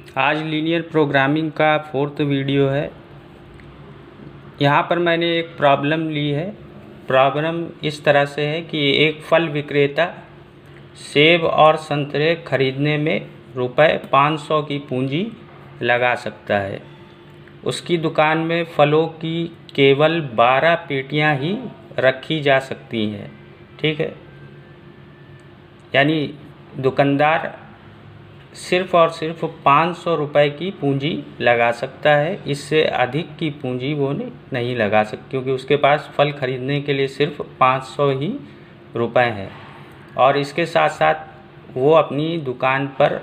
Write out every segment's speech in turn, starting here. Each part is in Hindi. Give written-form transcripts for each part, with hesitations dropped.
आज लीनियर प्रोग्रामिंग का 4th वीडियो है। यहाँ पर मैंने एक प्रॉब्लम ली है। प्रॉब्लम इस तरह से है कि एक फल विक्रेता सेब और संतरे खरीदने में रुपए 500 की पूंजी लगा सकता है। उसकी दुकान में फलों की केवल 12 पेटियाँ ही रखी जा सकती हैं। ठीक है, यानी दुकानदार सिर्फ़ और सिर्फ 500 रुपये की पूंजी लगा सकता है। इससे अधिक की पूंजी वो नहीं लगा सकता, क्योंकि उसके पास फल खरीदने के लिए सिर्फ 500 ही रुपए हैं। और इसके साथ साथ वो अपनी दुकान पर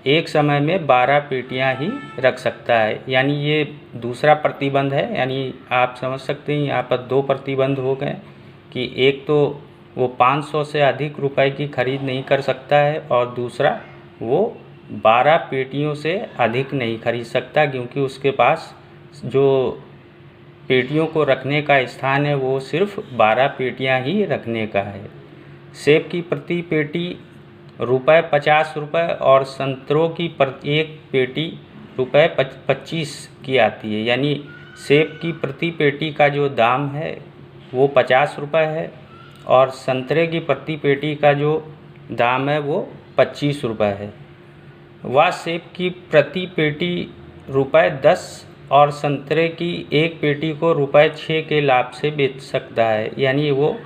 एक समय में 12 पेटियां ही रख सकता है। यानी ये दूसरा प्रतिबंध है। यानी आप समझ सकते हैं यहाँ पर 2 प्रतिबंध हो गए कि एक तो वो 500 से अधिक रुपए की खरीद नहीं कर सकता है, और दूसरा वो 12 पेटियों से अधिक नहीं खरीद सकता, क्योंकि उसके पास जो पेटियों को रखने का स्थान है वो सिर्फ 12 पेटियां ही रखने का है। सेब की प्रति पेटी रुपए 50 रुपये और संतरों की प्रति एक पेटी रुपए 25 की आती है। यानी सेब की प्रति पेटी का जो दाम है वो 50 रुपये है, और संतरे की प्रति पेटी का जो दाम है वो 25 रुपये है। वह सेब की प्रति पेटी रुपए 10 और संतरे की एक पेटी को रुपए 6 के लाभ से बेच सकता है। यानी वो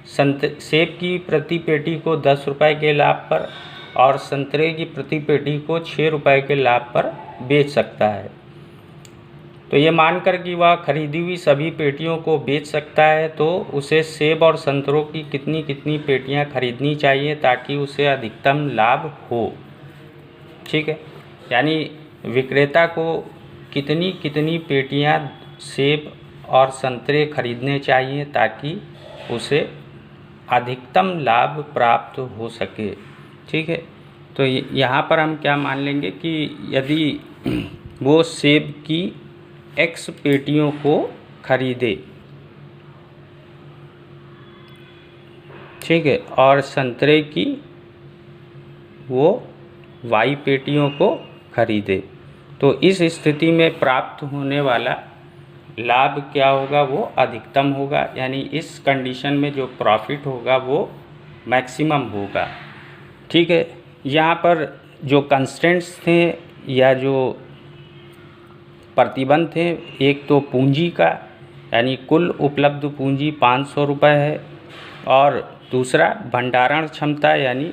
सेब की प्रति पेटी को 10 रुपये के लाभ पर और संतरे की प्रति पेटी को 6 रुपये के लाभ पर बेच सकता है। तो ये मानकर कि वह खरीदी हुई सभी पेटियों को बेच सकता है, तो उसे सेब और संतरों की कितनी कितनी पेटियां खरीदनी चाहिए ताकि उसे अधिकतम लाभ हो। ठीक है, यानी विक्रेता को कितनी कितनी पेटियां सेब और संतरे खरीदने चाहिए ताकि उसे अधिकतम लाभ प्राप्त हो सके। ठीक है, तो यहाँ पर हम क्या मान लेंगे कि यदि वो सेब की X पेटियों को खरीदे, ठीक है, और संतरे की वो Y पेटियों को खरीदे, तो इस स्थिति में प्राप्त होने वाला लाभ क्या होगा, वो अधिकतम होगा। यानी इस कंडीशन में जो प्रॉफिट होगा वो मैक्सिमम होगा। ठीक है, यहाँ पर जो कंस्ट्रेंट्स थे या जो प्रतिबंध थे, एक तो पूंजी का, यानी कुल उपलब्ध पूंजी 500 रुपये है, और दूसरा भंडारण क्षमता, यानी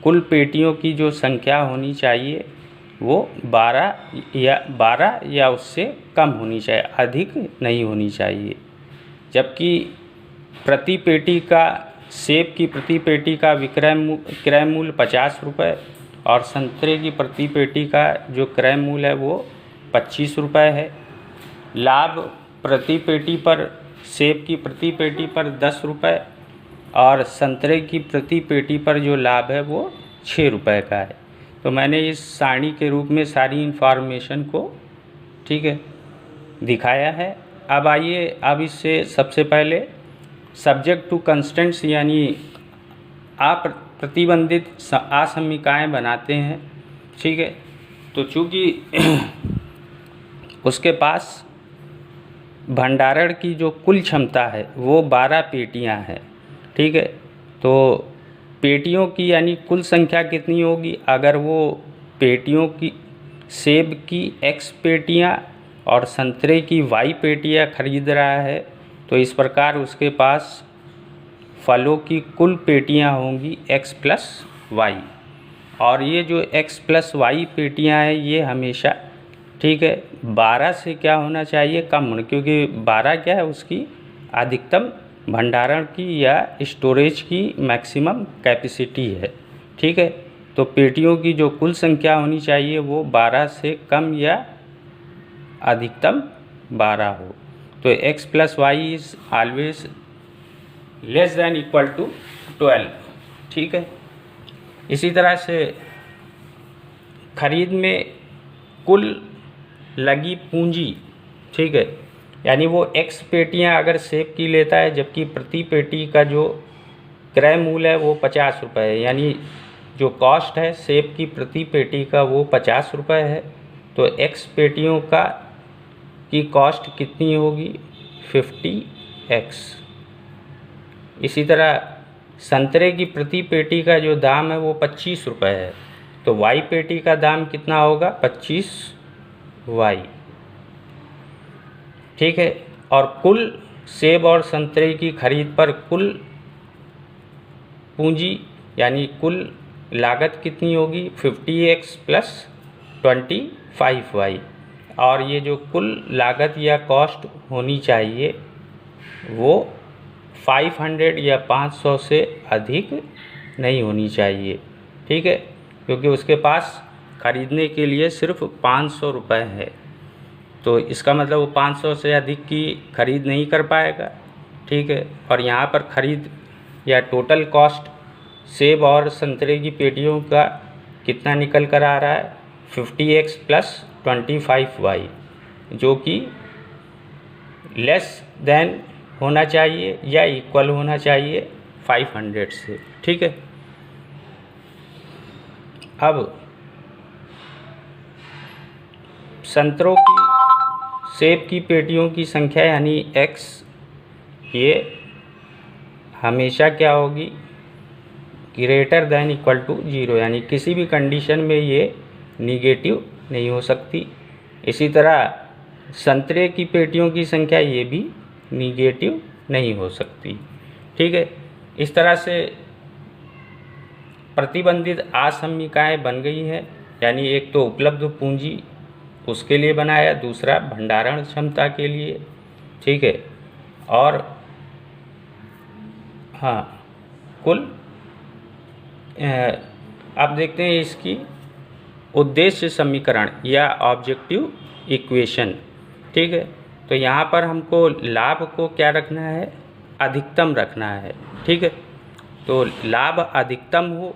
कुल पेटियों की जो संख्या होनी चाहिए वो 12 या उससे कम होनी चाहिए, अधिक नहीं होनी चाहिए। जबकि प्रति पेटी का सेब की प्रति पेटी का क्रय मूल्य 50 रुपये और संतरे की प्रति पेटी का जो क्रय मूल्य है वो 25 रुपये है। लाभ प्रति पेटी पर सेब की प्रति पेटी पर 10 रुपये और संतरे की प्रति पेटी पर जो लाभ है वो 6 रुपये का है। तो मैंने इस सारणी के रूप में सारी इन्फॉर्मेशन को, ठीक है, दिखाया है। अब आइए, अब इससे सबसे पहले सब्जेक्ट टू कंस्टेंट्स यानी अप्रतिबंधित असमीकाएँ बनाते हैं। ठीक है, तो चूँकि उसके पास भंडारण की जो कुल क्षमता है वो 12 पेटियां हैं। ठीक है, तो पेटियों की यानी कुल संख्या कितनी होगी, अगर वो पेटियों की सेब की X पेटियां और संतरे की Y पेटियां खरीद रहा है, तो इस प्रकार उसके पास फलों की कुल पेटियां होंगी X प्लस Y। और ये जो X प्लस Y पेटियां हैं ये हमेशा, ठीक है, 12 से क्या होना चाहिए, कम होना, क्योंकि 12 क्या है, उसकी अधिकतम भंडारण की या स्टोरेज की मैक्सिमम कैपेसिटी है। ठीक है, तो पेटियों की जो कुल संख्या होनी चाहिए वो 12 से कम या अधिकतम 12 हो। तो X plus Y is always less than equal to 12। ठीक है, इसी तरह से खरीद में कुल लगी पूंजी, ठीक है, यानी वो X पेटियां अगर सेब की लेता है, जबकि प्रति पेटी का जो क्रय मूल्य है वो 50 रुपये है, यानी जो कॉस्ट है सेब की प्रति पेटी का वो 50 रुपये है, तो x पेटियों की कॉस्ट कितनी होगी 50x। इसी तरह संतरे की प्रति पेटी का जो दाम है वो 25 रुपये है, तो y पेटी का दाम कितना होगा 25y। ठीक है, और कुल सेब और संतरे की खरीद पर कुल पूंजी यानी कुल लागत कितनी होगी 50x प्लस 25y। और ये जो कुल लागत या कॉस्ट होनी चाहिए वो 500 या 500 से अधिक नहीं होनी चाहिए। ठीक है, क्योंकि उसके पास खरीदने के लिए सिर्फ 500 रुपये है, तो इसका मतलब वो 500 से अधिक की खरीद नहीं कर पाएगा। ठीक है, और यहाँ पर खरीद या टोटल कॉस्ट सेब और संतरे की पेटियों का कितना निकल कर आ रहा है 50x प्लस 25y, जो कि लेस देन होना चाहिए या इक्वल होना चाहिए 500 से। ठीक है, अब संतरों की सेब की पेटियों की संख्या यानी x ये हमेशा क्या होगी ग्रेटर देन इक्वल टू 0, यानी किसी भी कंडीशन में ये निगेटिव नहीं हो सकती। इसी तरह संतरे की पेटियों की संख्या ये भी निगेटिव नहीं हो सकती। ठीक है, इस तरह से प्रतिबंधित आसमीकाएँ बन गई हैं, यानी एक तो उपलब्ध पूंजी उसके लिए बनाया, दूसरा भंडारण क्षमता के लिए। ठीक है, और हाँ कुल अब देखते हैं इसकी उद्देश्य समीकरण या ऑब्जेक्टिव इक्वेशन। ठीक है, तो यहाँ पर हमको लाभ को क्या रखना है अधिकतम रखना है। ठीक है, तो लाभ अधिकतम हो।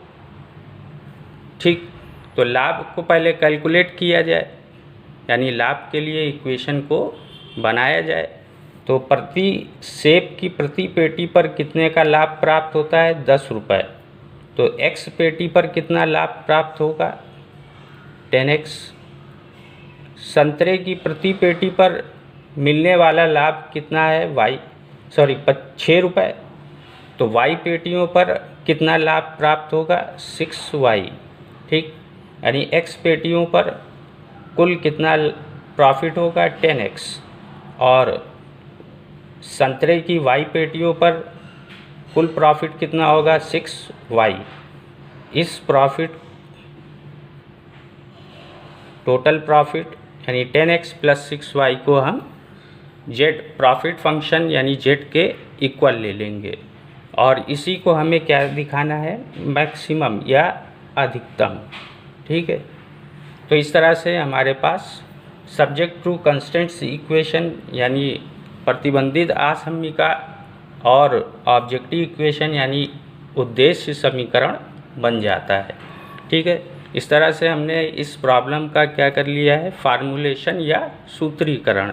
ठीक, तो लाभ को पहले कैलकुलेट किया जाए, यानी लाभ के लिए इक्वेशन को बनाया जाए। तो प्रति सेब की प्रति पेटी पर कितने का लाभ प्राप्त होता है 10 रुपये, तो x पेटी पर कितना लाभ प्राप्त होगा 10x। संतरे की प्रति पेटी पर मिलने वाला लाभ कितना है 6 रुपये, तो y पेटियों पर कितना लाभ प्राप्त होगा 6y। ठीक, यानी x पेटियों पर कुल कितना प्रॉफिट होगा 10x, और संतरे की y पेटियों पर कुल प्रॉफिट कितना होगा 6y। इस प्रॉफिट टोटल प्रॉफिट यानी 10x प्लस 6y को हम z प्रॉफिट फंक्शन यानी z के इक्वल ले लेंगे, और इसी को हमें क्या दिखाना है मैक्सिमम या अधिकतम। ठीक है, तो इस तरह से हमारे पास सब्जेक्ट टू कंस्टेंट्स इक्वेशन यानी प्रतिबंधित आसमीका और ऑब्जेक्टिव इक्वेशन यानी उद्देश्य समीकरण बन जाता है। ठीक है, इस तरह से हमने इस प्रॉब्लम का क्या कर लिया है फार्मूलेशन या सूत्रीकरण।